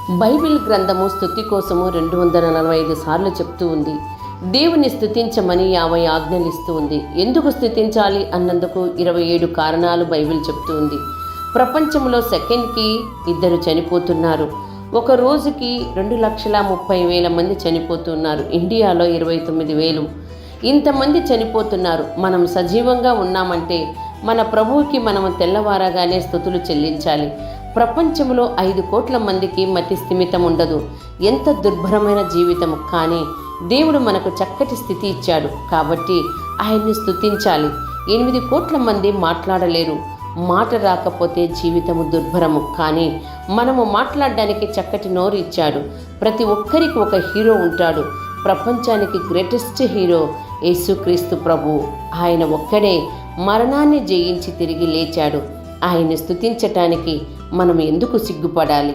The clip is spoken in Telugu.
బైబిల్ గ్రంథము స్తుతి కోసము 245 సార్లు చెప్తూ ఉంది. దేవుని స్తుతించమని 50 ఆజ్ఞలు ఇస్తూ ఉంది. ఎందుకు స్తుతించాలి అన్నందుకు 27 కారణాలు బైబిల్ చెప్తూ ఉంది. ప్రపంచంలో సెకండ్కి 2 చనిపోతున్నారు. ఒక రోజుకి 2,30,000 మంది చనిపోతున్నారు. ఇండియాలో 29,000. ఇంతమంది చనిపోతున్నారు. మనం సజీవంగా ఉన్నామంటే మన ప్రభువుకి మనము తెల్లవారగానే స్తుతులు చెల్లించాలి. ప్రపంచంలో 5 కోట్ల మందికి మతి స్థిమితం ఉండదు. ఎంత దుర్భరమైన జీవితం, కానీ దేవుడు మనకు చక్కటి స్థితి ఇచ్చాడు కాబట్టి ఆయన్ని స్తుతించాలి. 8 కోట్ల మంది మాట్లాడలేరు. మాట రాకపోతే జీవితము దుర్భరము, కానీ మనము మాట్లాడడానికి చక్కటి నోరు ఇచ్చాడు. ప్రతి ఒక్కరికి ఒక హీరో ఉంటాడు. ప్రపంచానికి గ్రేటెస్ట్ హీరో యేసుక్రీస్తు ప్రభువు. ఆయన ఒక్కడే మరణాన్ని జయించి తిరిగి లేచాడు. ఆయన్ని స్తుతించటానికి మనం ఎందుకు సిగ్గుపడాలి?